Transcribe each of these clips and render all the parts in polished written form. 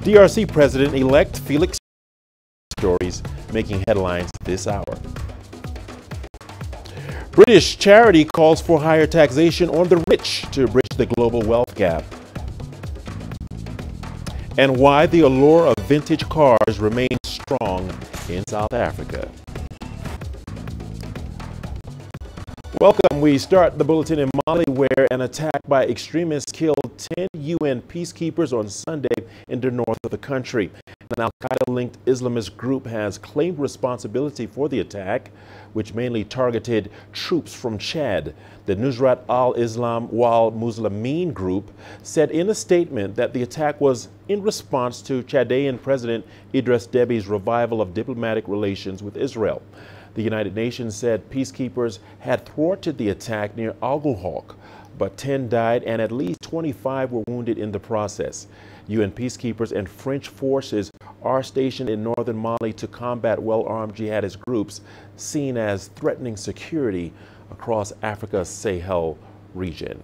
DRC President-elect Felix stories making headlines this hour. British charity calls for higher taxation on the rich to bridge the global wealth gap. And why the allure of vintage cars remains strong in South Africa. Welcome. We start the bulletin in Mali, where an attack by extremists killed 10 UN peacekeepers on Sunday in the north of the country. An al-Qaeda-linked Islamist group has claimed responsibility for the attack, which mainly targeted troops from Chad. The Nusrat al-Islam wal Muslimin group said in a statement that the attack was in response to Chadian President Idris Déby's revival of diplomatic relations with Israel. The United Nations said peacekeepers had thwarted the attack near Al-Gulhok, but 10 died and at least 25 were wounded in the process. UN peacekeepers and French forces are stationed in northern Mali to combat well-armed jihadist groups seen as threatening security across Africa's Sahel region.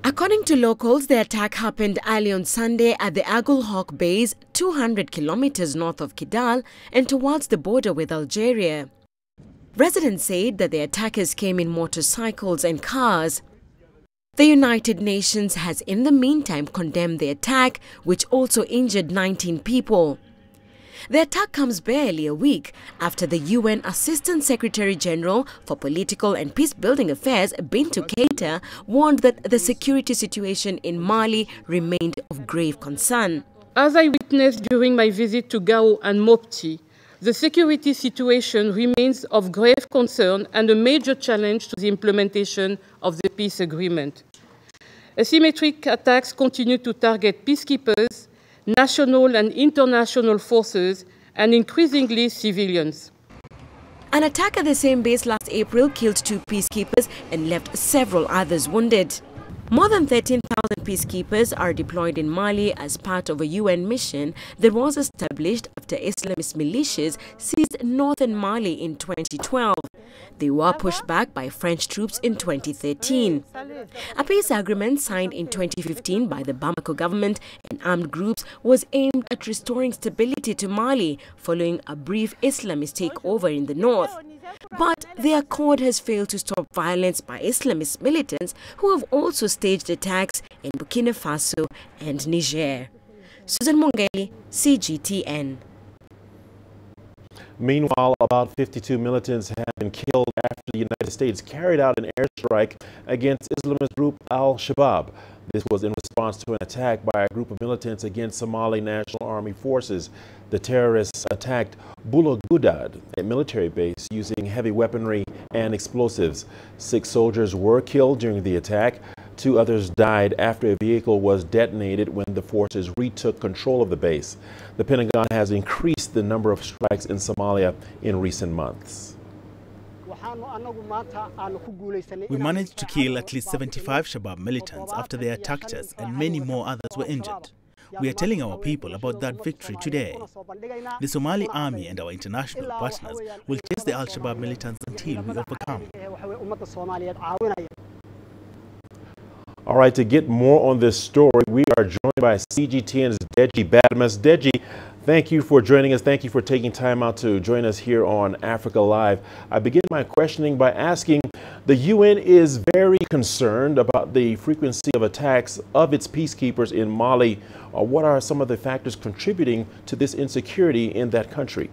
According to locals, the attack happened early on Sunday at the Agulhok base, 200 kilometers north of Kidal and towards the border with Algeria. Residents said that the attackers came in motorcycles and cars. The United Nations has in the meantime condemned the attack, which also injured 19 people. The attack comes barely a week after the UN Assistant Secretary General for Political and Peace-Building Affairs, Bintou Keita, warned that the security situation in Mali remained of grave concern. As I witnessed during my visit to Gao and Mopti, the security situation remains of grave concern and a major challenge to the implementation of the peace agreement. Asymmetric attacks continue to target peacekeepers, national and international forces, and increasingly civilians. An attack at the same base last April killed 2 peacekeepers and left several others wounded. More than 13,000 peacekeepers are deployed in Mali as part of a UN mission that was established after Islamist militias seized northern Mali in 2012. They were pushed back by French troops in 2013. A peace agreement signed in 2015 by the Bamako government and armed groups was aimed at restoring stability to Mali following a brief Islamist takeover in the north. But the accord has failed to stop violence by Islamist militants who have also staged attacks in Burkina Faso and Niger. Susan Mongeli, CGTN. Meanwhile, about 52 militants have been killed after the United States carried out an airstrike against Islamist group Al-Shabaab. This was in response to an attack by a group of militants against Somali National Army forces. The terrorists attacked Bulagudad, a military base, using heavy weaponry and explosives. 6 soldiers were killed during the attack. 2 others died after a vehicle was detonated when the forces retook control of the base. The Pentagon has increased the number of strikes in Somalia in recent months. We managed to kill at least 75 Shabaab militants after they attacked us, and many more others were injured. We are telling our people about that victory today. The Somali army and our international partners will chase the Al-Shabaab militants until we overcome. All right, to get more on this story, we are joined by CGTN's Deji Badmas. Deji, thank you for joining us. Thank you for taking time out to join us here on Africa Live. I begin my questioning by asking, the UN is very concerned about the frequency of attacks of its peacekeepers in Mali. What are some of the factors contributing to this insecurity in that country?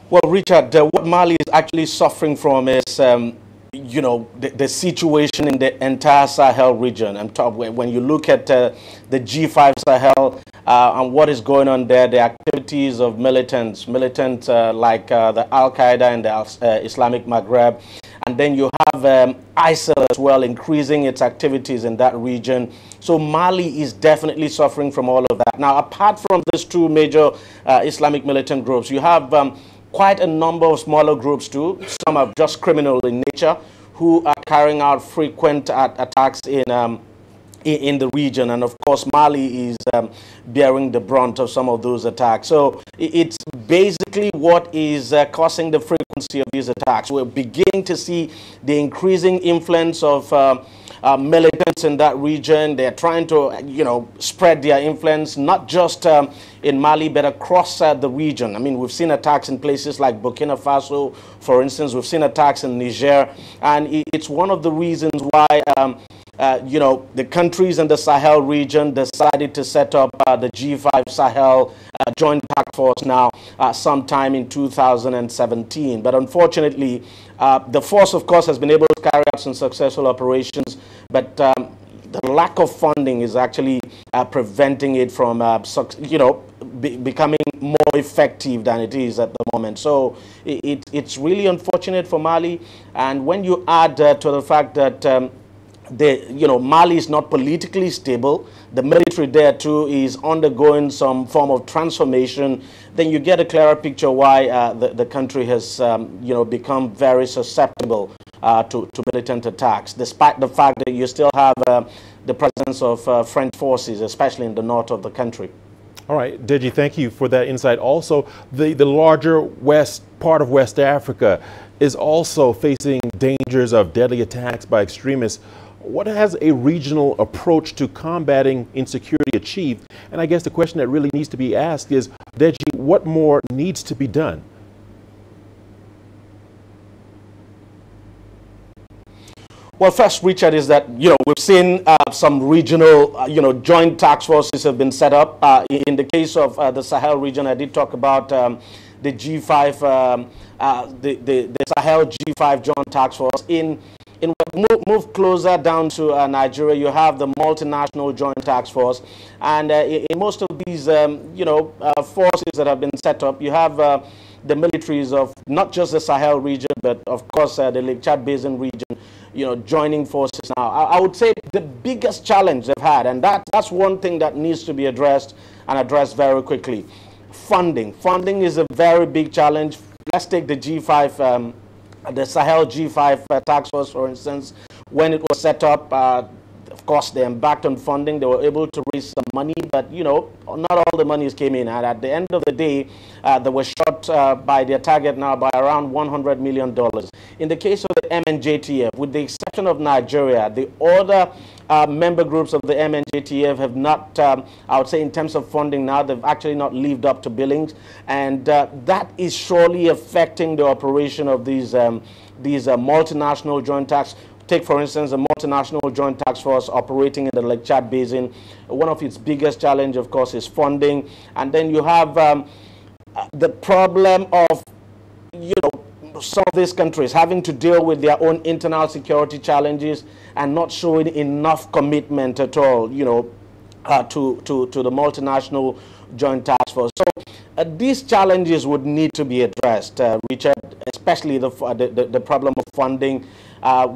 Well, Richard, what Mali is actually suffering from is, you know, the situation in the entire Sahel region. When you look at the G5 Sahel and what is going on there, the activities of militants like the Al-Qaeda and the Islamic Maghreb. And then you have ISIL as well, increasing its activities in that region. So Mali is definitely suffering from all of that. Now, apart from these 2 major Islamic militant groups, you have quite a number of smaller groups too. Some are just criminal in nature, who are carrying out frequent attacks in the region. And of course, Mali is bearing the brunt of some of those attacks. So it's basically what is causing the frequency of these attacks. We're beginning to see the increasing influence of militants in that region. They're trying to, spread their influence, not just in Mali, but across the region. I mean, we've seen attacks in places like Burkina Faso, for instance. We've seen attacks in Niger. And it's one of the reasons why, the countries in the Sahel region decided to set up the G5 Sahel Joint Task Force now sometime in 2017. But unfortunately, the force, of course, has been able to carry out some successful operations, but the lack of funding is actually preventing it from, becoming more effective than it is at the moment. So it's really unfortunate for Mali. And when you add to the fact that Mali is not politically stable, the military there too is undergoing some form of transformation, then you get a clearer picture why the country has become very susceptible to militant attacks, despite the fact that you still have the presence of French forces, especially in the north of the country. All right, Deji, thank you for that insight. Also, the larger west part of West Africa is also facing dangers of deadly attacks by extremists. What has a regional approach to combating insecurity achieved? And I guess the question that really needs to be asked is, Deji, what more needs to be done? Well, first, Richard, is that, we've seen some regional, joint task forces have been set up. In the case of the Sahel region, I did talk about the G5, the Sahel G5 Joint Task Force. Move closer down to Nigeria, you have the multinational joint task force, and in most of these forces that have been set up, you have the militaries of not just the Sahel region, but of course the Lake Chad Basin region, joining forces now. I would say the biggest challenge they've had, and that's one thing that needs to be addressed, and addressed very quickly. Funding is a very big challenge. Let's take the G5. The Sahel G5 task force, for instance, when it was set up, of course, they embarked on funding. They were able to raise some money, but, not all the monies came in. And at the end of the day, they were shot by their target now by around $100 million. In the case of the MNJTF, with the exception of Nigeria, the other member groups of the MNJTF have not, I would say in terms of funding now, they've actually not lived up to billings. And that is surely affecting the operation of these multinational joint task. Take, for instance, a multinational joint task force operating in the Lake Chad Basin. One of its biggest challenge, of course, is funding. And then you have the problem of, some of these countries having to deal with their own internal security challenges and not showing enough commitment at all, to the multinational joint task force. So these challenges would need to be addressed, Richard, especially the problem of funding.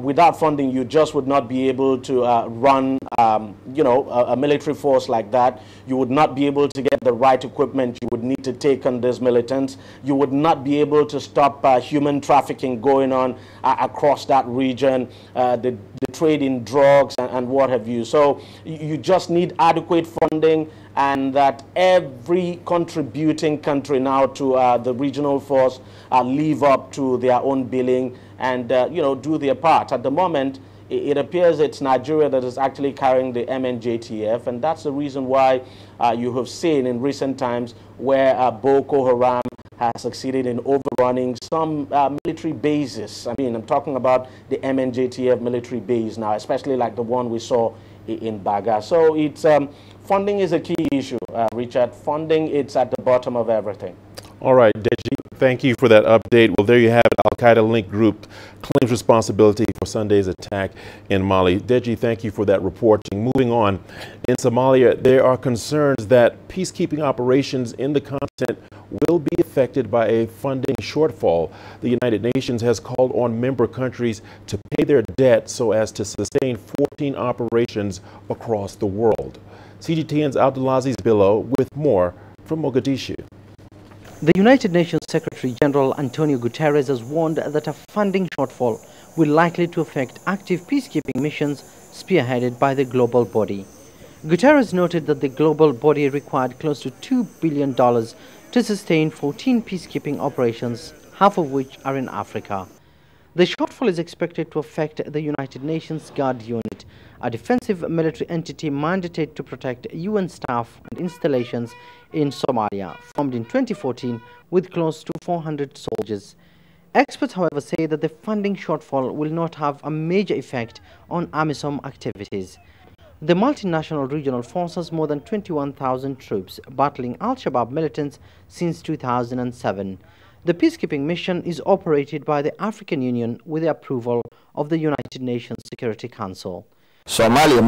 Without funding, you just would not be able to run, a military force like that. You would not be able to get the right equipment you would need to take on these militants. You would not be able to stop human trafficking going on across that region, the trade in drugs and what have you. So you just need adequate funding, and that every contributing country now to the regional force live up to their own billing and do their part. At the moment, it appears it's Nigeria that is actually carrying the MNJTF, and that's the reason why you have seen in recent times where Boko Haram has succeeded in overrunning some military bases. I mean, I'm talking about the MNJTF military base now, especially like the one we saw in Baga. So it's funding is a key issue, Richard. Funding, it's at the bottom of everything. All right, Deji, thank you for that update. Well, there you have it. Al-Qaeda-linked group claims responsibility for Sunday's attack in Mali. Deji, thank you for that reporting. Moving on, in Somalia, there are concerns that peacekeeping operations in the continent will be affected by a funding shortfall. The United Nations has called on member countries to pay their debt so as to sustain 14 operations across the world. CGTN's Abdulaziz Billo with more from Mogadishu. The United Nations Secretary General Antonio Guterres has warned that a funding shortfall will likely to affect active peacekeeping missions spearheaded by the global body. Guterres noted that the global body required close to $2 billion to sustain 14 peacekeeping operations, half of which are in Africa. The shortfall is expected to affect the United Nations Guard unit, a defensive military entity mandated to protect UN staff and installations in Somalia, formed in 2014 with close to 400 soldiers. Experts, however, say that the funding shortfall will not have a major effect on AMISOM activities. The multinational regional force has more than 21,000 troops battling Al-Shabaab militants since 2007. The peacekeeping mission is operated by the African Union with the approval of the United Nations Security Council. Somalia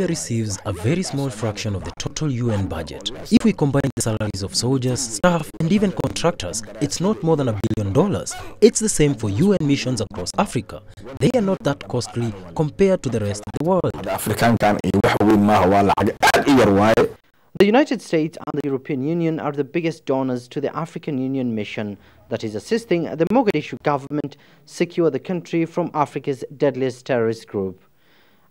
receives a very small fraction of the total UN budget. If we combine the salaries of soldiers, staff, and even contractors, it's not more than $1 billion. It's the same for UN missions across Africa. They are not that costly compared to the rest of the world. The United States and the European Union are the biggest donors to the African Union mission that is assisting the Mogadishu government secure the country from Africa's deadliest terrorist group.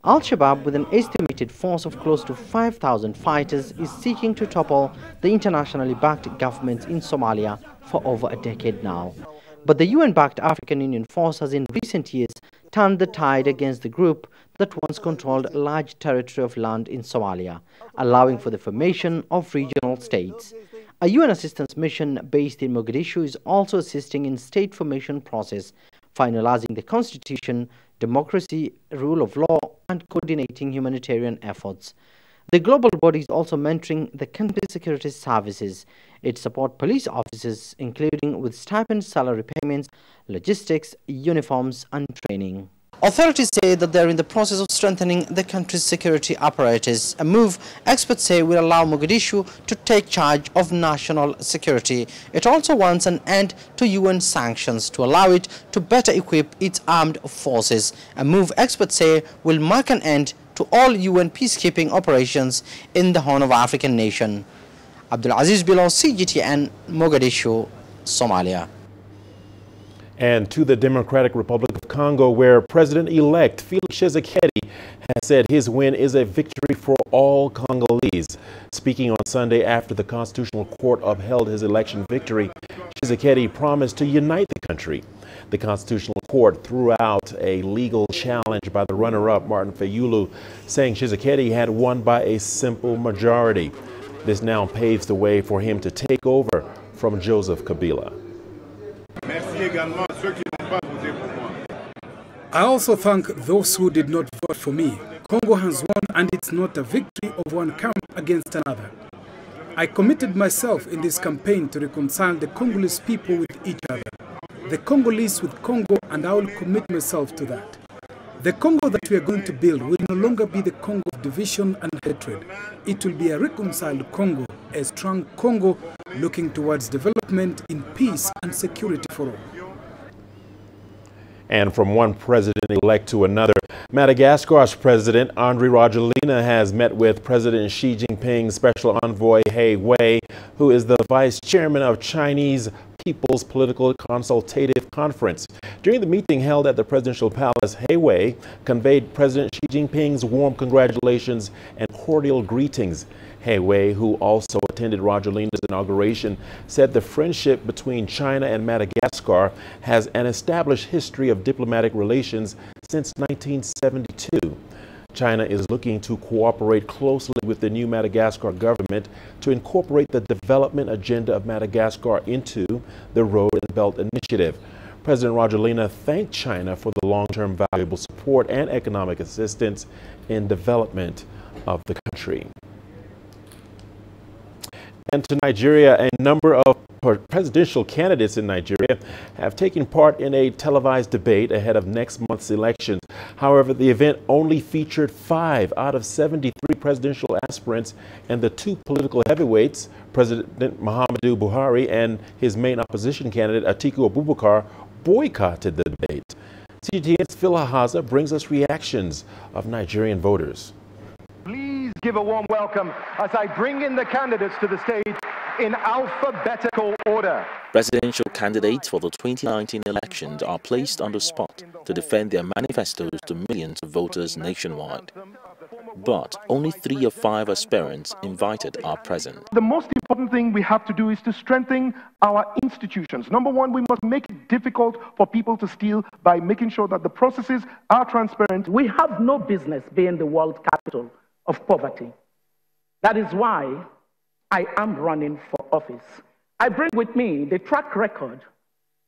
Al-Shabaab, with an estimated force of close to 5,000 fighters, is seeking to topple the internationally backed governments in Somalia for over a decade now. But the UN-backed African Union force has in recent years turned the tide against the group that once controlled a large territory of land in Somalia, allowing for the formation of regional states. A UN assistance mission based in Mogadishu is also assisting in state formation process, finalizing the constitution, democracy, rule of law, and coordinating humanitarian efforts. The global body is also mentoring the country's security services. It supports police officers, including with stipend salary payments, logistics, uniforms, and training. Authorities say that they are in the process of strengthening the country's security apparatus, a move experts say will allow Mogadishu to take charge of national security. It also wants an end to UN sanctions to allow it to better equip its armed forces, a move experts say will mark an end to all UN peacekeeping operations in the Horn of African nation. Abdulaziz Bilo, CGTN, Mogadishu, Somalia. And to the Democratic Republic of Congo, where President-elect Felix Tshisekedi has said his win is a victory for all Congolese. Speaking on Sunday after the Constitutional Court upheld his election victory, Tshisekedi promised to unite the country. The Constitutional Court threw out a legal challenge by the runner-up, Martin Fayulu, saying Tshisekedi had won by a simple majority. This now paves the way for him to take over from Joseph Kabila. I also thank those who did not vote for me. Congo has won, and it's not a victory of one camp against another. I committed myself in this campaign to reconcile the Congolese people with each other, the Congolese with Congo, and I will commit myself to that. The Congo that we are going to build will no longer be the Congo of division and hatred. It will be a reconciled Congo, a strong Congo looking towards development in peace and security for all. And from one president-elect to another, Madagascar's President Andry Rajoelina has met with President Xi Jinping's special envoy He Wei, who is the vice chairman of Chinese People's Political Consultative Conference. During the meeting held at the presidential palace, He Wei conveyed President Xi Jinping's warm congratulations and cordial greetings. He Wei, who also attended Rajoelina's inauguration, said the friendship between China and Madagascar has an established history of diplomatic relations since 1972. China is looking to cooperate closely with the new Madagascar government to incorporate the development agenda of Madagascar into the Road and Belt Initiative. President Rajoelina thanked China for the long-term valuable support and economic assistance in development of the country. And to Nigeria, a number of presidential candidates in Nigeria have taken part in a televised debate ahead of next month's elections. However, the event only featured 5 out of 73 presidential aspirants, and the 2 political heavyweights, President Muhammadu Buhari and his main opposition candidate Atiku Abubakar, boycotted the debate. CGTN's Phil Hahaza brings us reactions of Nigerian voters. Please give a warm welcome as I bring in the candidates to the stage in alphabetical order. Presidential candidates for the 2019 elections are placed on the spot to defend their manifestos to millions of voters nationwide. but only 3 of 5 aspirants invited are present. The most important thing we have to do is to strengthen our institutions. Number one, we must make it difficult for people to steal by making sure that the processes are transparent. We have no business being the world capital of poverty. That is why I am running for office. I bring with me the track record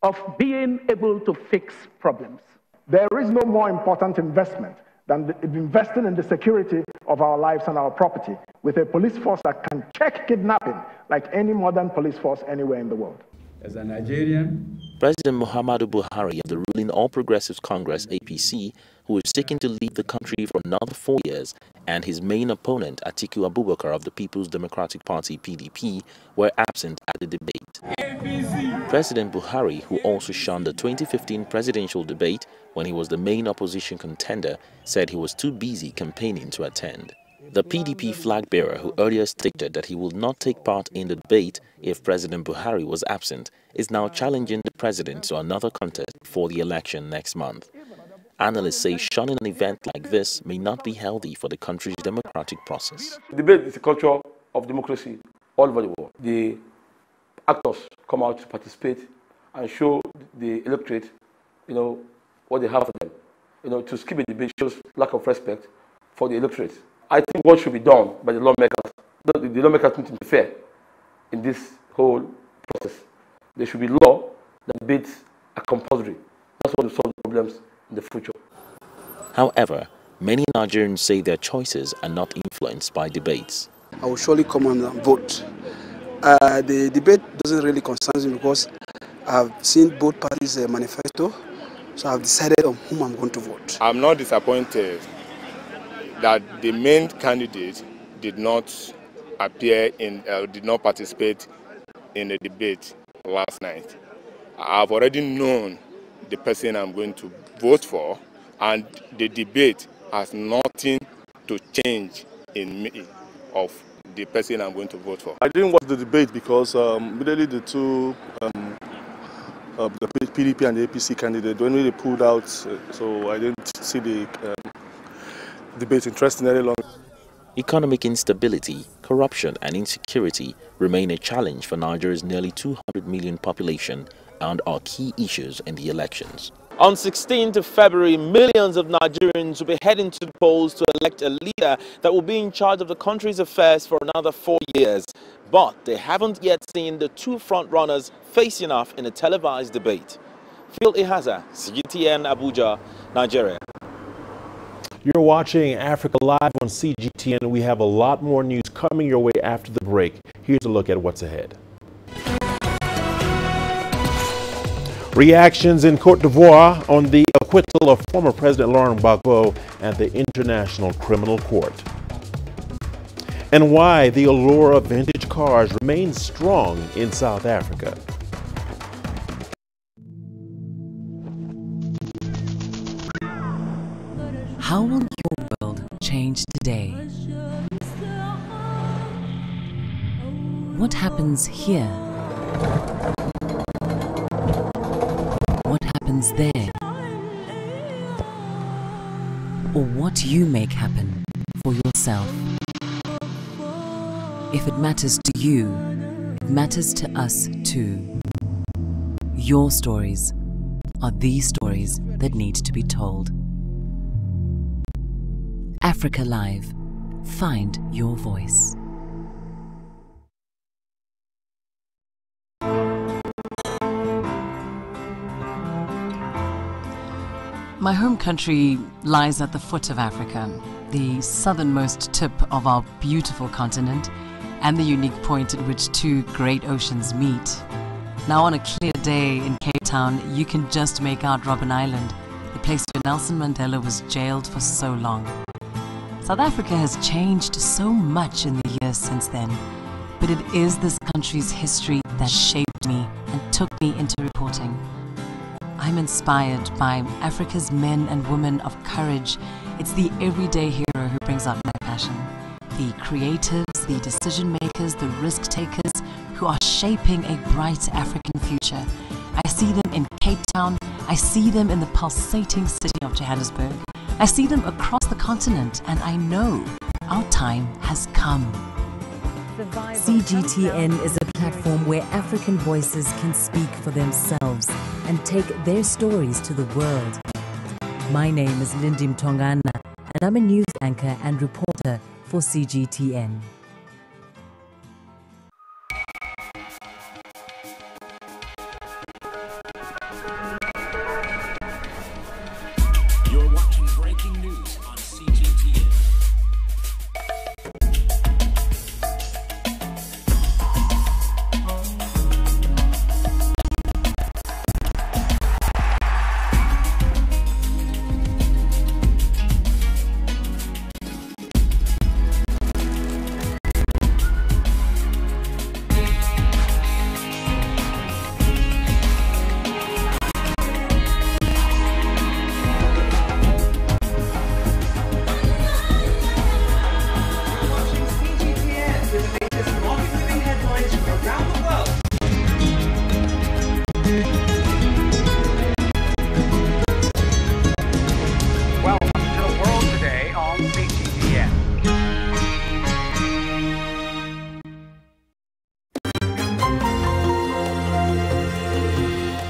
of being able to fix problems. There is no more important investment than investing in the security of our lives and our property with a police force that can check kidnapping like any modern police force anywhere in the world. As a Nigerian, President Muhammadu Buhari of the ruling All Progressives Congress APC, who is seeking to lead the country for another 4 years, and his main opponent Atiku Abubakar of the People's Democratic Party PDP were absent at the debate. President Buhari, who also shunned the 2015 presidential debate when he was the main opposition contender, said he was too busy campaigning to attend. The PDP flag bearer, who earlier stated that he would not take part in the debate if President Buhari was absent, is now challenging the president to another contest before the election next month. Analysts say shunning an event like this may not be healthy for the country's democratic process. Debate is a culture of democracy all over the world. The actors come out to participate and show the electorate, what they have for them. To skip a debate shows lack of respect for the electorate. I think what should be done by the lawmakers, the lawmakers need to be fair in this whole process. There should be law that debates are compulsory. That's what will solve the problems in the future. However, many Nigerians say their choices are not influenced by debates. I will surely come and vote. The debate doesn't really concern me because I've seen both parties' manifesto, so I've decided on whom I'm going to vote. I'm not disappointed that the main candidate did not did not participate in the debate last night. I've already known the person I'm going to vote for, and the debate has nothing to change in me of the person I'm going to vote for. I didn't watch the debate because immediately the two, the PDP and the APC candidate, when they pulled out, so I didn't see the debate interesting any longer. Economic instability, corruption and insecurity remain a challenge for Nigeria's nearly 200 million population and are key issues in the elections. On 16th of February, millions of Nigerians will be heading to the polls to elect a leader that will be in charge of the country's affairs for another 4 years. But they haven't yet seen the two front-runners facing off in a televised debate. Phil Ihaza, CGTN, Abuja, Nigeria. You're watching Africa Live on CGTN. We have a lot more news coming your way after the break. Here's a look at what's ahead. Reactions in Cote d'Ivoire on the acquittal of former President Laurent Gbagbo at the International Criminal Court. And why the allure of vintage cars remains strong in South Africa. How will your world change today? What happens here? What happens there? Or what you make happen for yourself? If it matters to you, it matters to us too. Your stories are the stories that need to be told. Africa Live. Find your voice. My home country lies at the foot of Africa, the southernmost tip of our beautiful continent, and the unique point at which two great oceans meet. Now, on a clear day in Cape Town, you can just make out Robben Island, the place where Nelson Mandela was jailed for so long. South Africa has changed so much in the years since then, but it is this country's history that shaped me and took me into reporting. I'm inspired by Africa's men and women of courage. It's the everyday hero who brings out my passion. The creatives, the decision makers, the risk takers who are shaping a bright African future. I see them in Cape Town. I see them in the pulsating city of Johannesburg. I see them across the continent, and I know our time has come. CGTN is a platform where African voices can speak for themselves and take their stories to the world. My name is Lindy Mtongana, and I'm a news anchor and reporter for CGTN. You're watching breaking news on CGTN.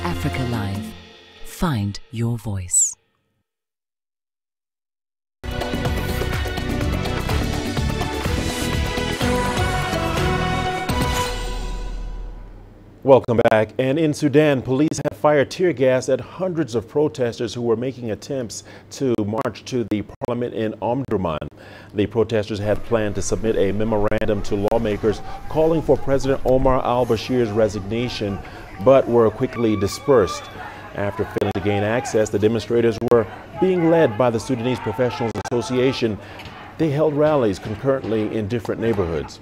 Africa Live. Find your voice. Welcome back. And in Sudan, police have fired tear gas at hundreds of protesters who were making attempts to march to the parliament in Omdurman. The protesters had planned to submit a memorandum to lawmakers calling for President Omar al-Bashir's resignation, but were quickly dispersed. After failing to gain access, the demonstrators were being led by the Sudanese Professionals Association. They held rallies concurrently in different neighborhoods.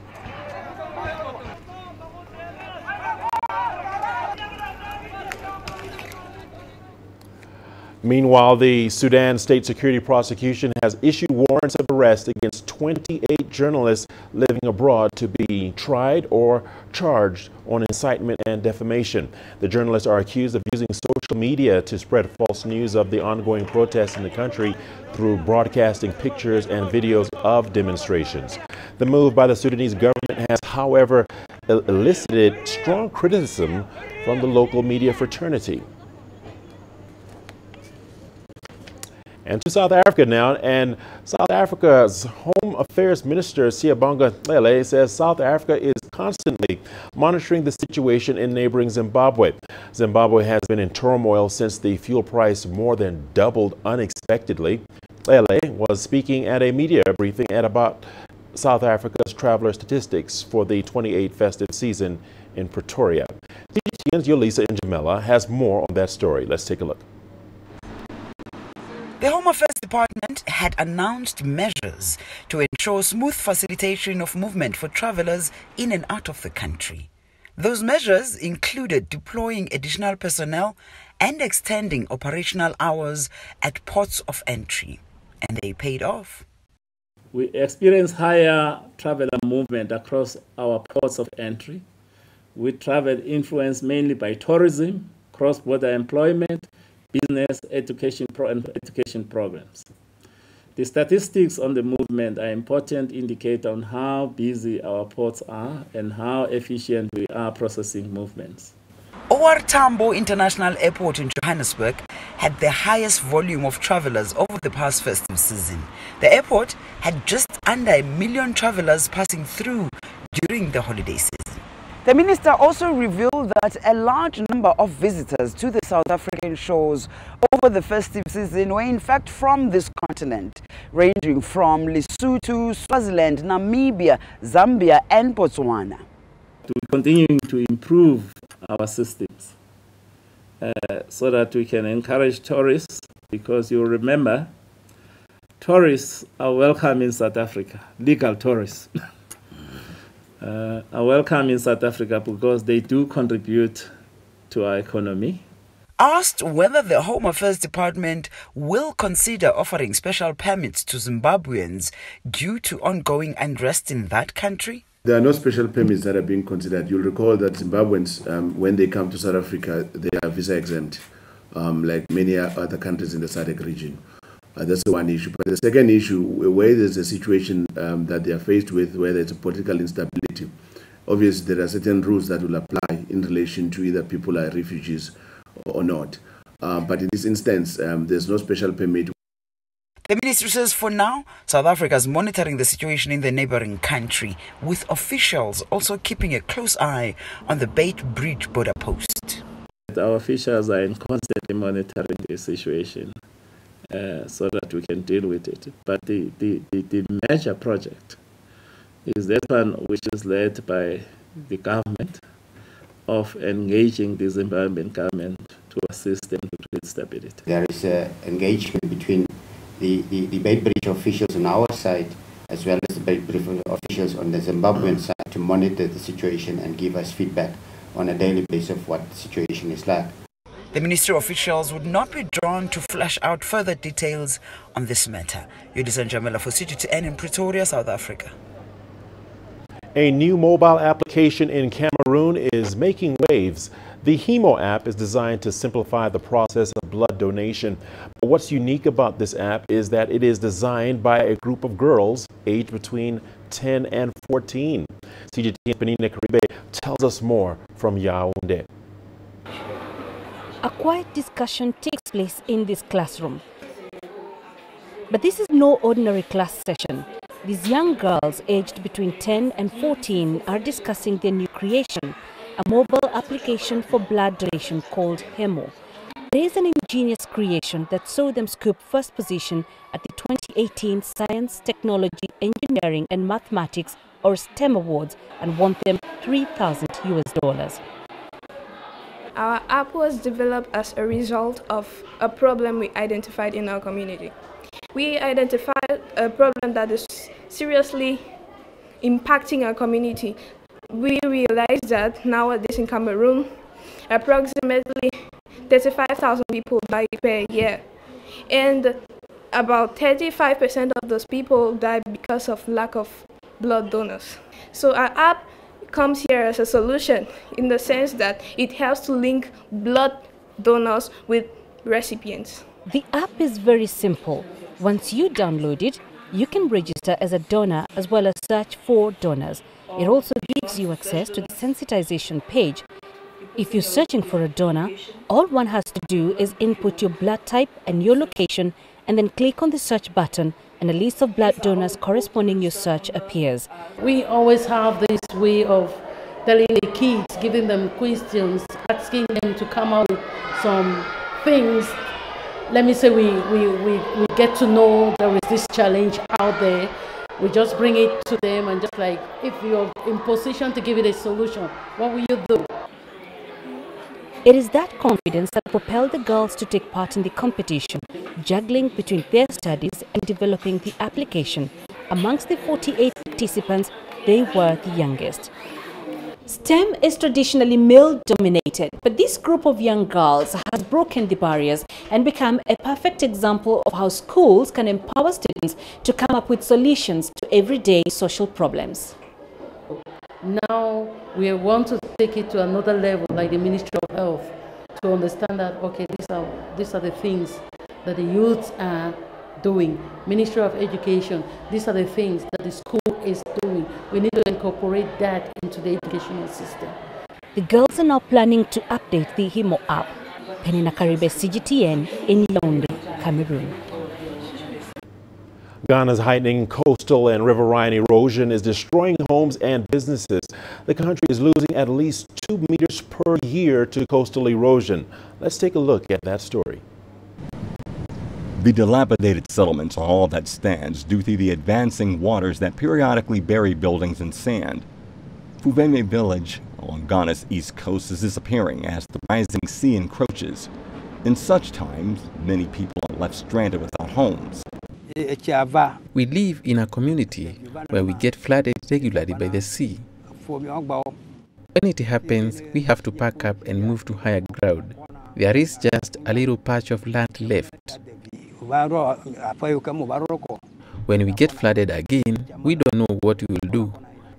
Meanwhile, the Sudan State Security Prosecution has issued warrants of arrest against 28 journalists living abroad to be tried or charged on incitement and defamation. The journalists are accused of using social media to spread false news of the ongoing protests in the country through broadcasting pictures and videos of demonstrations. The move by the Sudanese government has, however, elicited strong criticism from the local media fraternity. And to South Africa now, and South Africa's Home Affairs Minister Siyabonga Lele says South Africa is constantly monitoring the situation in neighboring Zimbabwe. Zimbabwe has been in turmoil since the fuel price more than doubled unexpectedly. Lele was speaking at a media briefing at about South Africa's traveler statistics for the 28 festive season in Pretoria. CGTN's Yolisa Njamela has more on that story. Let's take a look. The Home Affairs Department had announced measures to ensure smooth facilitation of movement for travelers in and out of the country. Those measures included deploying additional personnel and extending operational hours at ports of entry. And they paid off. We experienced higher traveler movement across our ports of entry, with travel influenced mainly by tourism, cross-border employment, business, education programs. The statistics on the movement are an important indicator on how busy our ports are and how efficient we are processing movements. OR Tambo International Airport in Johannesburg had the highest volume of travelers over the past festive season. The airport had just under 1 million travelers passing through during the holiday season. The minister also revealed that a large number of visitors to the South African shores over the festive season were in fact from this continent, ranging from Lesotho, Swaziland, Namibia, Zambia and Botswana. We're continuing to improve our systems so that we can encourage tourists, because you remember, tourists are welcome in South Africa, legal tourists. Are welcome in South Africa because they do contribute to our economy. Asked whether the Home Affairs Department will consider offering special permits to Zimbabweans due to ongoing unrest in that country. There are no special permits that are being considered. You'll recall that Zimbabweans, when they come to South Africa, they are visa exempt, like many other countries in the SADC region. That's the one issue. But the second issue, where there's a situation that they are faced with, where there's a political instability, obviously there are certain rules that will apply in relation to either people are refugees or not. But in this instance, there's no special permit. The ministry says for now, South Africa is monitoring the situation in the neighboring country, with officials also keeping a close eye on the Beit Bridge border post. Our officials are constantly monitoring the situation so that we can deal with it. But the major project is that one which is led by the government of engaging the Zimbabwean government to assist them to create stability. There is engagement between the Beit Bridge officials on our side as well as the Beit Bridge officials on the Zimbabwean side to monitor the situation and give us feedback on a daily basis of what the situation is like. The ministry officials would not be drawn to flesh out further details on this matter. Yudison Jamela for CGTN in Pretoria, South Africa. A new mobile application in Cameroon is making waves. The Hemo app is designed to simplify the process of blood donation. But what's unique about this app is that it is designed by a group of girls aged between 10 and 14. CGTN Penina Karibe tells us more from Yaoundé. A quiet discussion takes place in this classroom. But this is no ordinary class session. These young girls aged between 10 and 14 are discussing their new creation, a mobile application for blood donation called Hemo. It is an ingenious creation that saw them scoop first position at the 2018 Science, Technology, Engineering and Mathematics or STEM Awards and won them $3,000. Our app was developed as a result of a problem we identified in our community. We identified a problem that is seriously impacting our community. We realized that nowadays in Cameroon, approximately 35,000 people die per year. And about 35% of those people die because of lack of blood donors. So our app comes here as a solution in the sense that it helps to link blood donors with recipients. The app is very simple. Once you download it, you can register as a donor as well as search for donors. It also gives you access to the sensitization page. If you're searching for a donor, all one has to do is input your blood type and your location and then click on the search button and a list of blood donors corresponding your search appears. We always have this way of telling the kids, giving them questions, asking them to come out with some things. Let me say we get to know there is this challenge out there. We just bring it to them and just like, if you're in position to give it a solution, what will you do? It is that confidence that propelled the girls to take part in the competition, juggling between their studies and developing the application. Amongst the 48 participants, they were the youngest. STEM is traditionally male-dominated, but this group of young girls has broken the barriers and become a perfect example of how schools can empower students to come up with solutions to everyday social problems. Now we want to take it to another level, like the Ministry of Health, to understand that, okay, these are the things that the youths are doing. Ministry of Education, these are the things that the school is doing. We need to incorporate that into the educational system. The girls are now planning to update the Hemo app. Penina Karibe, CGTN in Yaoundé, Cameroon. Ghana's heightening coastal and riverine erosion is destroying homes and businesses. The country is losing at least 2 meters per year to coastal erosion. Let's take a look at that story. The dilapidated settlements are all that stands due to the advancing waters that periodically bury buildings in sand. Fuveme village along Ghana's east coast is disappearing as the rising sea encroaches. In such times, many people are left stranded without homes. We live in a community where we get flooded regularly by the sea. When it happens, we have to pack up and move to higher ground. There is just a little patch of land left. When we get flooded again, we don't know what we will do.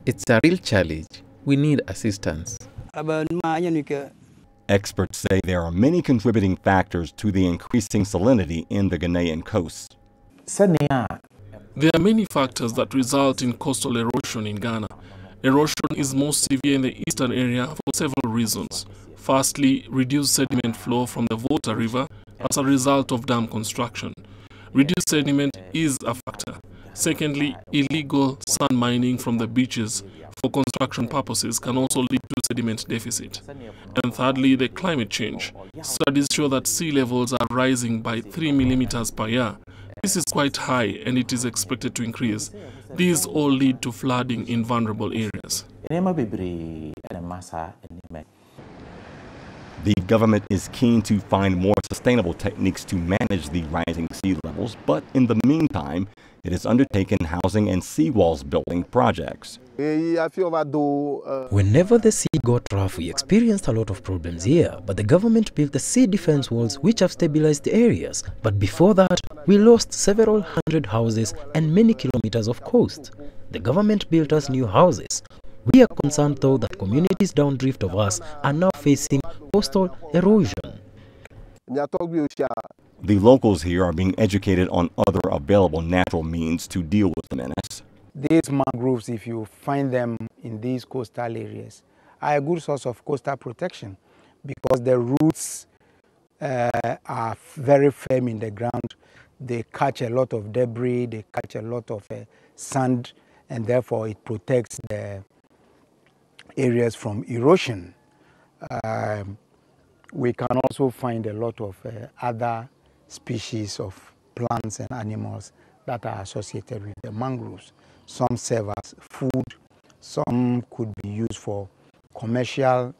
It's a real challenge. We need assistance. Experts say there are many contributing factors to the increasing salinity in the Ghanaian coast. There are many factors that result in coastal erosion in Ghana. Erosion is most severe in the eastern area for several reasons. Firstly, reduced sediment flow from the Volta River as a result of dam construction. Reduced sediment is a factor. Secondly, illegal sand mining from the beaches for construction purposes can also lead to sediment deficit. And thirdly, the climate change. Studies show that sea levels are rising by 3 millimeters per year. This is quite high and it is expected to increase. These all lead to flooding in vulnerable areas. The government is keen to find more sustainable techniques to manage the rising sea levels, but in the meantime, it has undertaken housing and seawalls building projects. Whenever the sea got rough, we experienced a lot of problems here, but the government built the sea defense walls which have stabilized the areas. But before that, we lost several hundred houses and many kilometers of coast. The government built us new houses. We are concerned though that communities downdrift of us are now facing coastal erosion. The locals here are being educated on other available natural means to deal with the menace. These mangroves, if you find them in these coastal areas, are a good source of coastal protection because the roots are very firm in the ground. They catch a lot of debris, they catch a lot of sand, and therefore it protects the areas from erosion. We can also find a lot of other species of plants and animals that are associated with the mangroves. Some serve as food, some could be used for commercial.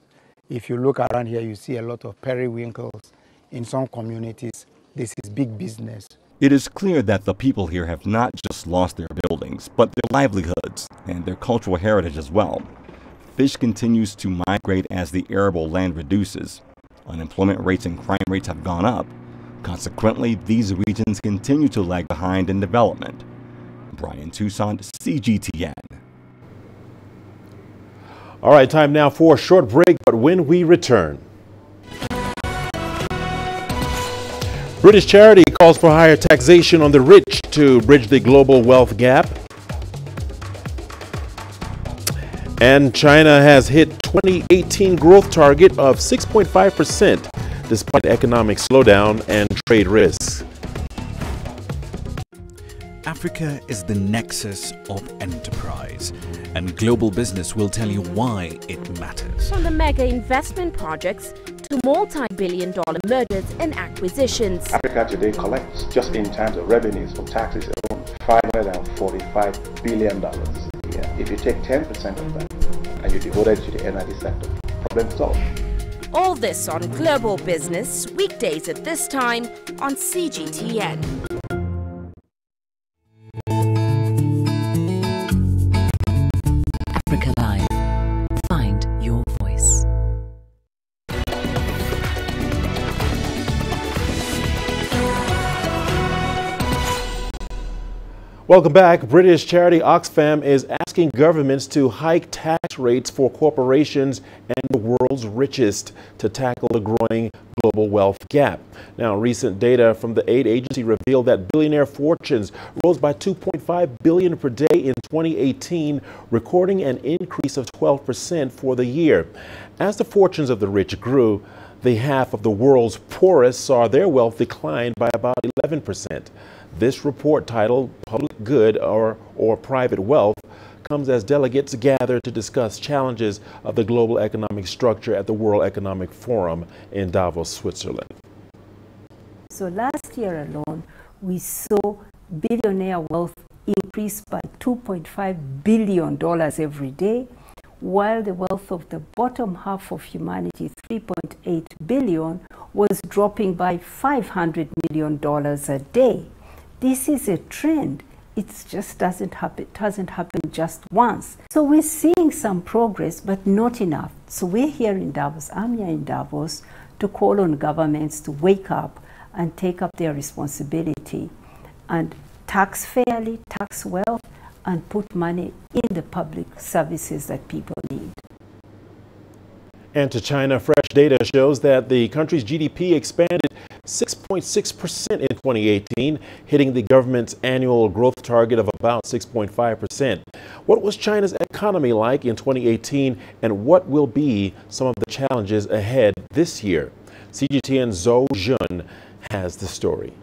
If you look around here, you see a lot of periwinkles. In some communities, this is big business. It is clear that the people here have not just lost their buildings, but their livelihoods and their cultural heritage as well. Fish continues to migrate as the arable land reduces. Unemployment rates and crime rates have gone up. Consequently, these regions continue to lag behind in development. Brian Toussaint, CGTN. All right, time now for a short break, but when we return, British charity calls for higher taxation on the rich to bridge the global wealth gap. And China has hit 2018 growth target of 6.5% despite economic slowdown and trade risks. Africa is the nexus of enterprise, and global business will tell you why it matters. From the mega investment projects to multi-billion-dollar mergers and acquisitions. Africa today collects, just in terms of revenues from taxes alone, $545 billion a year. If you take 10% of that and you devote it to the energy sector, problem solved. All this on Global Business, weekdays at this time on CGTN. Africa Live. Find your voice. Welcome back. British charity Oxfam is asking governments to hike tax rates for corporations and the world's richest to tackle the growing global wealth gap. Now, recent data from the aid agency revealed that billionaire fortunes rose by $2.5 billion per day in 2018, recording an increase of 12% for the year. As the fortunes of the rich grew, the half of the world's poorest saw their wealth decline by about 11%. This report, titled Public Good or Private Wealth, comes as delegates gather to discuss challenges of the global economic structure at the World Economic Forum in Davos, Switzerland. So last year alone, we saw billionaire wealth increase by $2.5 billion every day, while the wealth of the bottom half of humanity, $3.8 billion, was dropping by $500 million a day. This is a trend. It just doesn't happen just once. So we're seeing some progress, but not enough. So we're here in Davos, I'm here in Davos, to call on governments to wake up and take up their responsibility and tax fairly, tax well, and put money in the public services that people need. And to China, fresh data shows that the country's GDP expanded 6.6% in 2018, hitting the government's annual growth target of about 6.5%. What was China's economy like in 2018, and what will be some of the challenges ahead this year? CGTN's Zhou Jun has the story.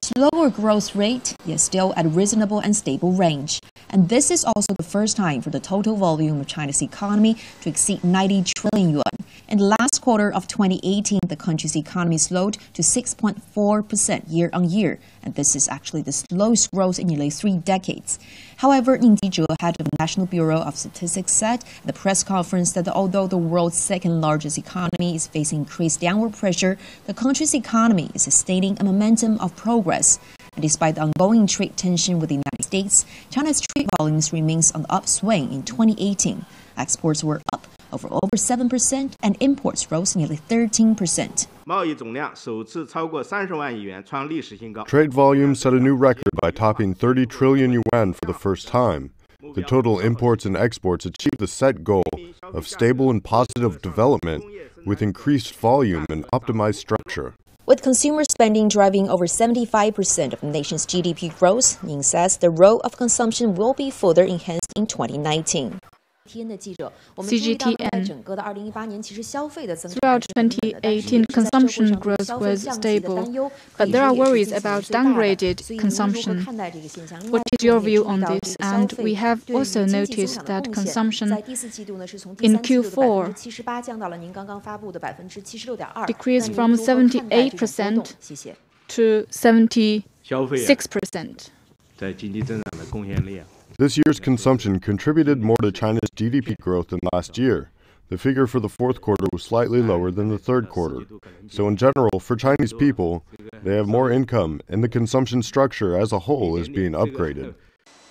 Slower growth rate, yet still at reasonable and stable range. And this is also the first time for the total volume of China's economy to exceed 90 trillion yuan. In the last quarter of 2018, the country's economy slowed to 6.4% year-on-year, and this is actually the slowest growth in nearly 3 decades. However, Ning Jizhe, head of the National Bureau of Statistics, said at the press conference that although the world's second-largest economy is facing increased downward pressure, the country's economy is sustaining a momentum of progress. And despite the ongoing trade tension with the United States, China's trade volumes remains on the upswing in 2018. Exports were up over 7%, and imports rose nearly 13%. Trade volume set a new record by topping 30 trillion yuan for the first time. The total imports and exports achieved the set goal of stable and positive development with increased volume and optimized structure. With consumer spending driving over 75% of the nation's GDP growth, Ning says the role of consumption will be further enhanced in 2019. CGTN. Throughout 2018, consumption growth was stable, but there are worries about downgraded consumption. What is your view on this? And we have also noticed that consumption in Q4 decreased from 78% to 76%. This year's consumption contributed more to China's GDP growth than last year. The figure for the fourth quarter was slightly lower than the third quarter. So in general, for Chinese people, they have more income, and the consumption structure as a whole is being upgraded.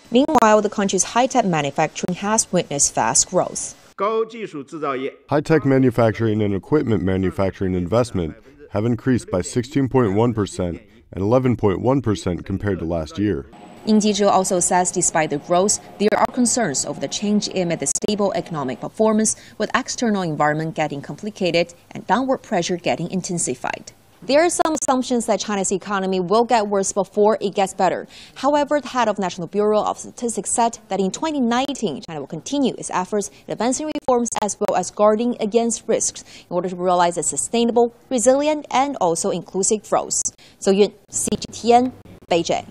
Meanwhile, the country's high-tech manufacturing has witnessed fast growth. High-tech manufacturing and equipment manufacturing investment have increased by 16.1% and 11.1% compared to last year. Ning Jizhe also says despite the growth, there are concerns over the change amid the stable economic performance, with external environment getting complicated and downward pressure getting intensified. There are some assumptions that China's economy will get worse before it gets better. However, the head of the National Bureau of Statistics said that in 2019, China will continue its efforts in advancing reforms as well as guarding against risks in order to realize a sustainable, resilient, and also inclusive growth. Zhou Yun, CGTN, Beijing.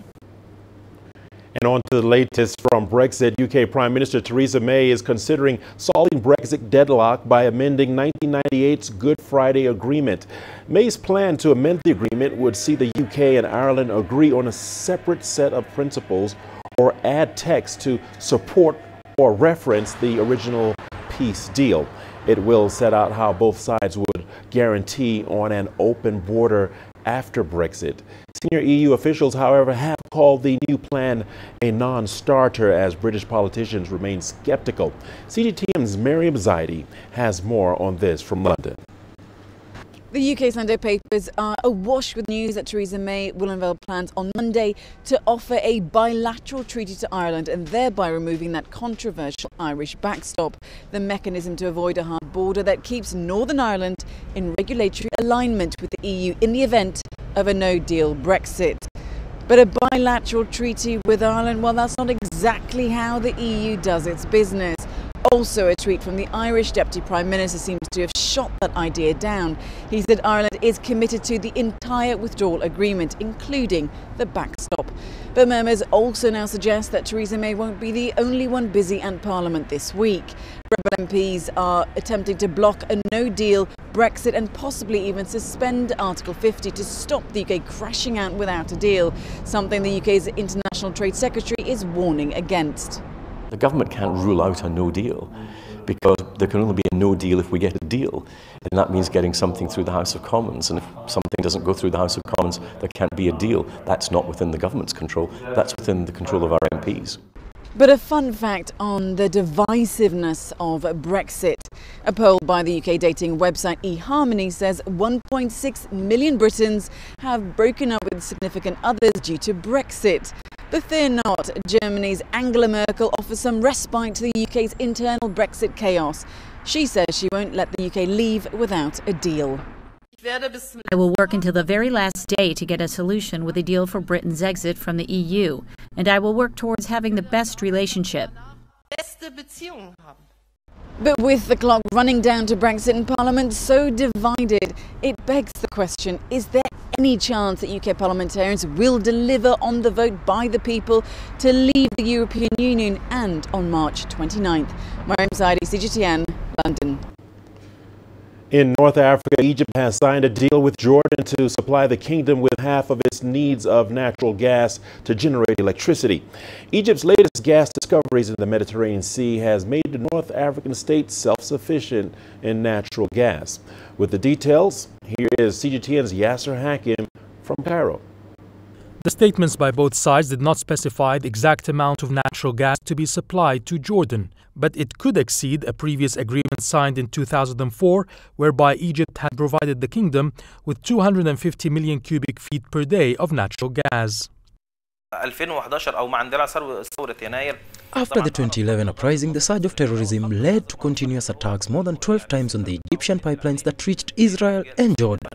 And on to the latest from Brexit. UK Prime Minister Theresa May is considering solving Brexit deadlock by amending 1998's Good Friday Agreement. May's plan to amend the agreement would see the UK and Ireland agree on a separate set of principles or add text to support or reference the original peace deal. It will set out how both sides would guarantee on an open border after Brexit. Senior EU officials, however, have called the new plan a non-starter as British politicians remain skeptical. CGTN's Miriam Zaidi has more on this from London. The UK Sunday papers are awash with news that Theresa May will unveil plans on Monday to offer a bilateral treaty to Ireland and thereby removing that controversial Irish backstop, the mechanism to avoid a hard border that keeps Northern Ireland in regulatory alignment with the EU in the event of a no-deal Brexit. But a bilateral treaty with Ireland, well, that's not exactly how the EU does its business. Also, a tweet from the Irish Deputy Prime Minister seems to have shot that idea down. He said Ireland is committed to the entire withdrawal agreement, including the backstop. But murmurs also now suggest that Theresa May won't be the only one busy at Parliament this week. Rebel MPs are attempting to block a no-deal Brexit and possibly even suspend Article 50 to stop the UK crashing out without a deal, something the UK's International Trade Secretary is warning against. The government can't rule out a no deal because there can only be a no deal if we get a deal. And that means getting something through the House of Commons. And if something doesn't go through the House of Commons, there can't be a deal. That's not within the government's control. That's within the control of our MPs. But a fun fact on the divisiveness of Brexit. A poll by the UK dating website eHarmony says 1.6 million Britons have broken up with significant others due to Brexit. But fear not, Germany's Angela Merkel offers some respite to the UK's internal Brexit chaos. She says she won't let the UK leave without a deal. I will work until the very last day to get a solution with a deal for Britain's exit from the EU, and I will work towards having the best relationship. But with the clock running down to Brexit and Parliament so divided, it begs the question, is there any chance that UK parliamentarians will deliver on the vote by the people to leave the European Union, and on March 29th? Mariam Zaidi, CGTN, London. In North Africa, Egypt has signed a deal with Jordan to supply the kingdom with half of its needs of natural gas to generate electricity. Egypt's latest gas discoveries in the Mediterranean Sea has made the North African state self-sufficient in natural gas. With the details, here is CGTN's Yasser Hakim from Cairo. The statements by both sides did not specify the exact amount of natural gas to be supplied to Jordan, but it could exceed a previous agreement signed in 2004, whereby Egypt had provided the kingdom with 250 million cubic feet per day of natural gas. After the 2011 uprising, the surge of terrorism led to continuous attacks more than 12 times on the Egyptian pipelines that reached Israel and Jordan.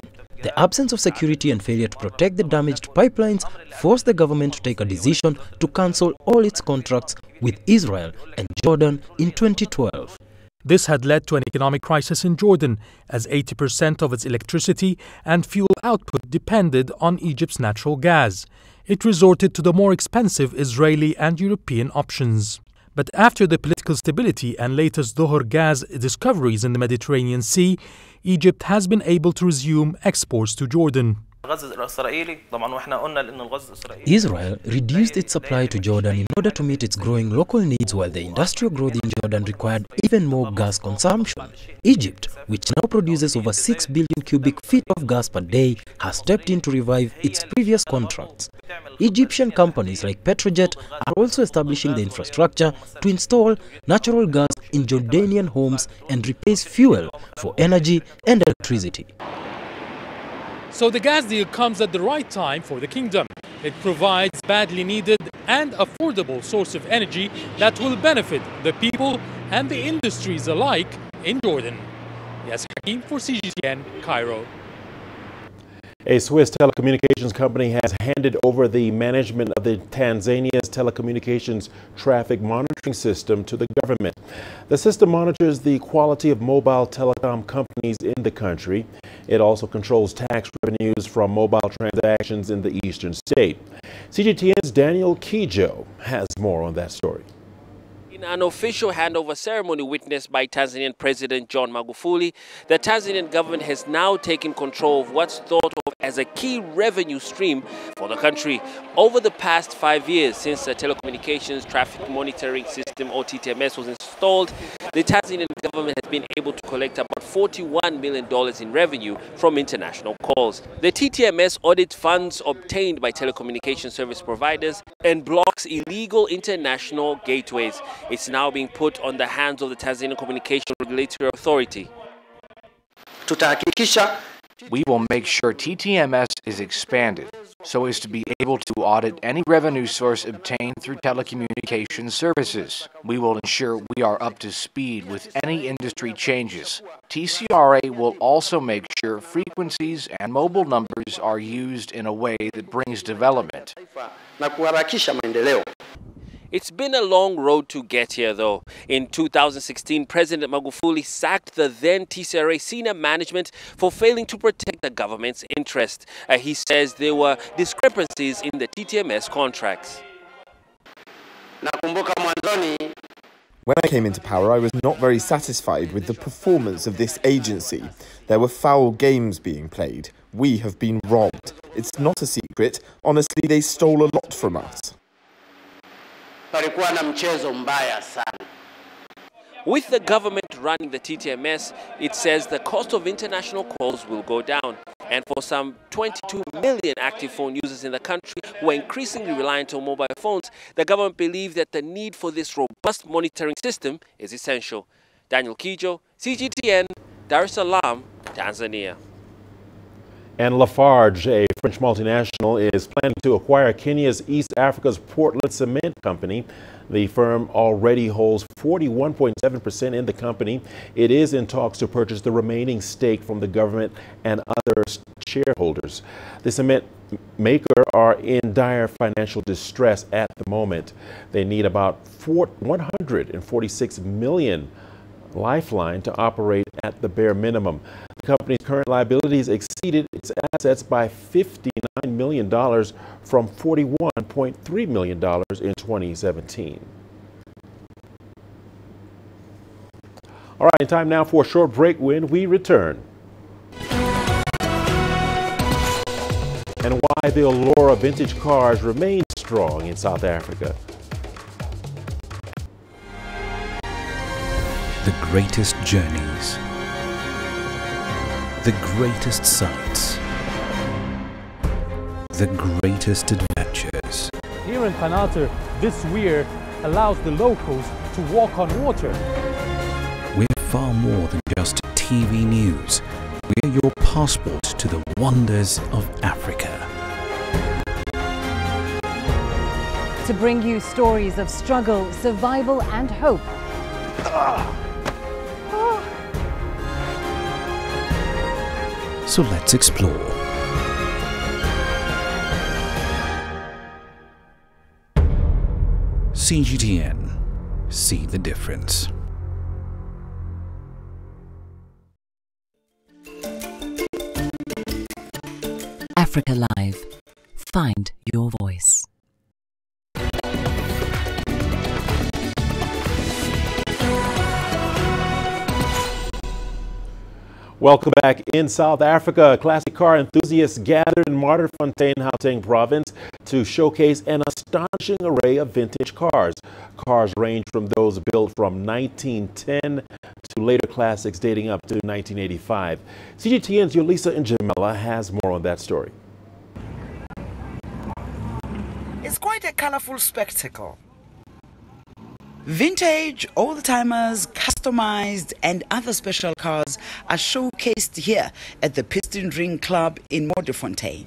The absence of security and failure to protect the damaged pipelines forced the government to take a decision to cancel all its contracts with Israel and Jordan in 2012. This had led to an economic crisis in Jordan, as 80% of its electricity and fuel output depended on Egypt's natural gas. It resorted to the more expensive Israeli and European options. But after the political stability and latest Zohr gas discoveries in the Mediterranean Sea, Egypt has been able to resume exports to Jordan. Israel reduced its supply to Jordan in order to meet its growing local needs, while the industrial growth in Jordan required even more gas consumption. Egypt, which now produces over 6 billion cubic feet of gas per day, has stepped in to revive its previous contracts. Egyptian companies like Petrojet are also establishing the infrastructure to install natural gas in Jordanian homes and replace fuel for energy and electricity. So the gas deal comes at the right time for the kingdom. It provides badly needed and affordable source of energy that will benefit the people and the industries alike in Jordan. Yasser Hakim for CGTN, Cairo. A Swiss telecommunications company has handed over the management of the Tanzania's telecommunications traffic monitoring system to the government. The system monitors the quality of mobile telecom companies in the country. It also controls tax revenues from mobile transactions in the eastern state. CGTN's Daniel Kijo has more on that story. In an official handover ceremony witnessed by Tanzanian President John Magufuli, the Tanzanian government has now taken control of what's thought of as a key revenue stream for the country. Over the past 5 years, since the telecommunications traffic monitoring system or TTMS was installed, the Tanzanian government has been able to collect about $41 million in revenue from international calls. The TTMS audits funds obtained by telecommunication service providers and blocks illegal international gateways. It's now being put on the hands of the Tanzanian Communication Regulatory Authority. We will make sure TTMS is expanded so as to be able to audit any revenue source obtained through telecommunications services. We will ensure we are up to speed with any industry changes. TCRA will also make sure frequencies and mobile numbers are used in a way that brings development. It's been a long road to get here, though. In 2016, President Magufuli sacked the then TCRA senior management for failing to protect the government's interest. He says there were discrepancies in the TTMS contracts. When I came into power, I was not very satisfied with the performance of this agency. There were foul games being played. We have been robbed. It's not a secret. Honestly, they stole a lot from us. With the government running the TTMS, it says the cost of international calls will go down. And for some 22 million active phone users in the country who are increasingly reliant on mobile phones, the government believes that the need for this robust monitoring system is essential. Daniel Kijo, CGTN, Dar es Salaam, Tanzania. And Lafarge, a French multinational, is planning to acquire Kenya's East Africa's Portland Cement Company. The firm already holds 41.7% in the company. It is in talks to purchase the remaining stake from the government and other shareholders. The cement maker are in dire financial distress at the moment. They need about $146 million lifeline to operate at the bare minimum. The company's current liabilities exceeded its assets by $59 million from $41.3 million in 2017. All right, time now for a short break. When we return, and why the allure of vintage cars remains strong in South Africa. The greatest journeys, the greatest sights, the greatest adventures. Here in Panata, this weir allows the locals to walk on water. We're far more than just TV news. We're your passport to the wonders of Africa. To bring you stories of struggle, survival and hope. So let's explore. CGTN. See the difference. Africa Live. Find your voice. Welcome back. In South Africa, classic car enthusiasts gathered in Materfontein, Gauteng province to showcase an astonishing array of vintage cars. Cars range from those built from 1910 to later classics dating up to 1985. CGTN's Yolisa Njamela has more on that story. It's quite a colorful spectacle. Vintage, old-timers, customized and other special cars are showcased here at the Piston Ring Club in Materfontein.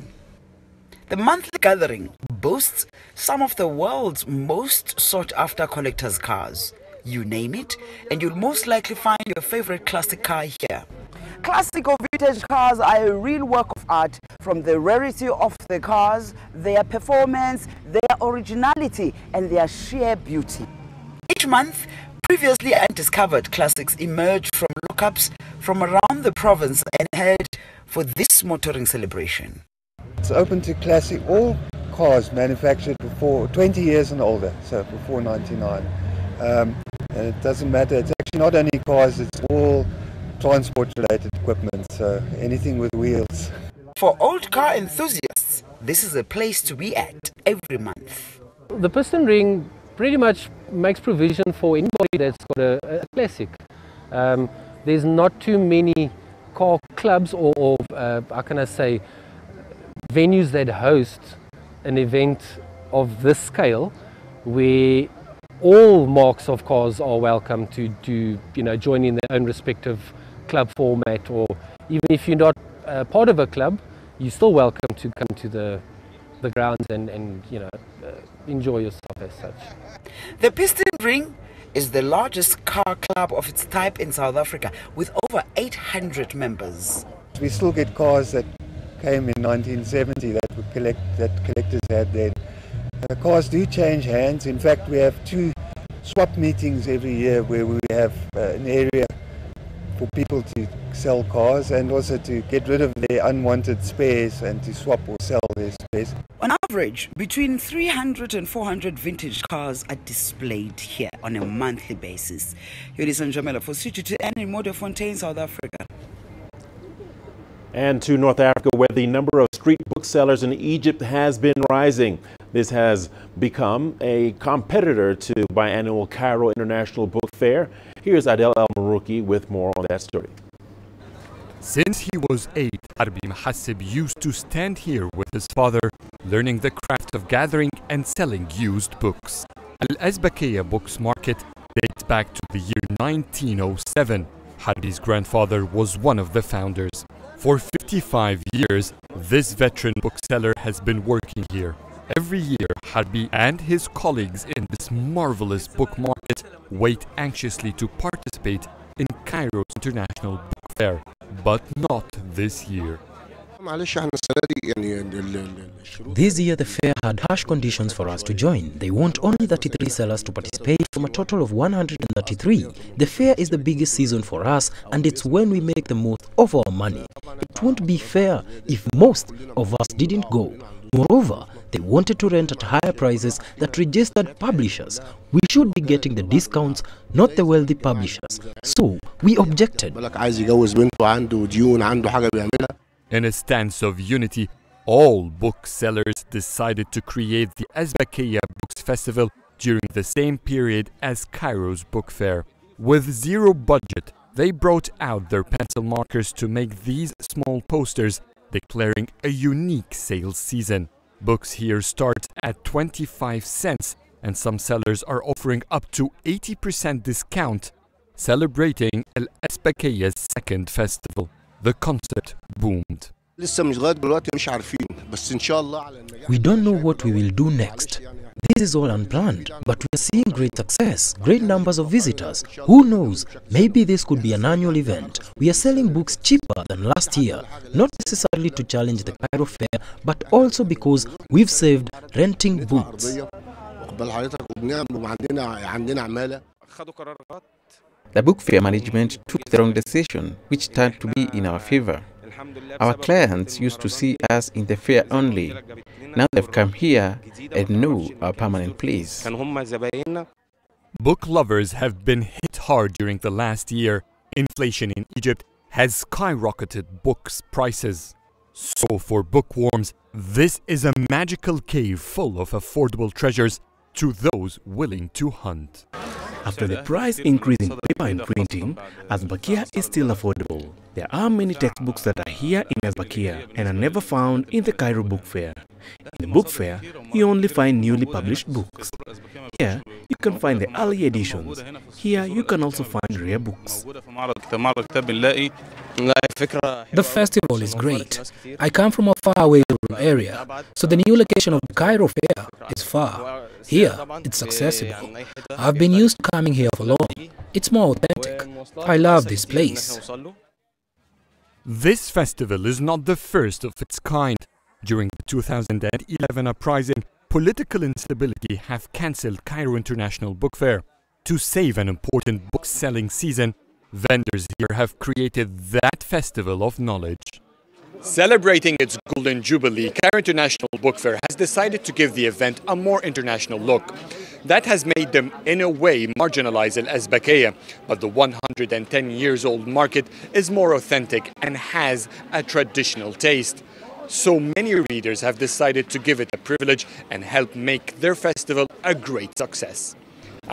The monthly gathering boasts some of the world's most sought-after collectors' cars. You name it, and you'll most likely find your favorite classic car here. Classic or vintage cars are a real work of art, from the rarity of the cars, their performance, their originality, and their sheer beauty. Each month, previously undiscovered classics emerge from lockups from around the province and head for this motoring celebration. It's open to classic, all cars manufactured before 20 years and older, so before 99. And it doesn't matter, it's actually not only cars, it's all transport-related equipment, so anything with wheels. For old car enthusiasts, this is a place to be at every month. The Piston Ring pretty much makes provision for anybody that's got a classic. There's not too many car clubs or how can I say, venues that host an event of this scale where all marks of cars are welcome to join in their own respective club format, or even if you're not part of a club, you're still welcome to come to the grounds and enjoy yourself as such. The Piston Ring is the largest car club of its type in South Africa, with over 800 members. We still get cars that came in 1970 that collectors had then. Cars do change hands. In fact, we have 2 swap meetings every year where we have an area for people to sell cars and also to get rid of their unwanted spares and to swap or sell their spares. On average, between 300 and 400 vintage cars are displayed here on a monthly basis. Yolisa Njamela for CGTN in Materfontein, South Africa. And to North Africa, where the number of street booksellers in Egypt has been rising. This has become a competitor to biannual Cairo International Book Fair. Here's Adel El-Marouki with more on that story. Since he was 8, Harbi Mahassib used to stand here with his father, learning the craft of gathering and selling used books. Al-Azbakiya Books Market dates back to the year 1907. Harbi's grandfather was one of the founders. For 55 years, this veteran bookseller has been working here. Every year, Harbi and his colleagues in this marvelous book market wait anxiously to participate in Cairo's International Book Fair, but not this year. This year the fair had harsh conditions for us to join. They want only 33 sellers to participate from a total of 133. The fair is the biggest season for us, and it's when we make the most of our money. It won't be fair if most of us didn't go. Moreover, they wanted to rent at higher prices that registered publishers. We should be getting the discounts, not the wealthy publishers. So we objected. In a stance of unity, all booksellers decided to create the Azbakeya Books Festival during the same period as Cairo's book fair. With zero budget, they brought out their pencil markers to make these small posters declaring a unique sales season. Books here start at 25 cents, and some sellers are offering up to 80% discount, celebrating El Azbakeya's second festival. The concept boomed. We don't know what we will do next. This is all unplanned, but we are seeing great success, great numbers of visitors. Who knows, maybe this could be an annual event. We are selling books cheaper than last year, not necessarily to challenge the Cairo Fair, but also because we've saved renting books. The book fair management took the wrong decision, which turned to be in our favor. Our clients used to see us in the fair only. Now they've come here and know our permanent place. Book lovers have been hit hard during the last year. Inflation in Egypt has skyrocketed books' prices. So for bookworms, this is a magical cave full of affordable treasures to those willing to hunt. After the price increase in paper and printing, Azbakeya is still affordable. There are many textbooks that are here in Azbakeya and are never found in the Cairo Book Fair. In the book fair, you only find newly published books. Here, you can find the early editions. Here, you can also find rare books. The festival is great. I come from a faraway rural area, so the new location of the Cairo Fair is far. Here, it's accessible. I've been used to coming here for long. It's more authentic. I love this place. This festival is not the first of its kind. During the 2011 uprising, political instability have cancelled Cairo International Book Fair. To save an important book-selling season, vendors here have created that festival of knowledge. Celebrating its Golden Jubilee, Cairo International Book Fair has decided to give the event a more international look. That has made them, in a way, marginalize El Azbakeya, but the 110-years-old market is more authentic and has a traditional taste. So many readers have decided to give it a privilege and help make their festival a great success.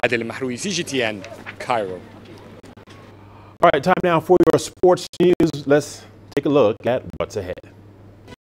Adel Mahroui, CGTN, Cairo. All right, time now for your sports news. Let's take a look at what's ahead.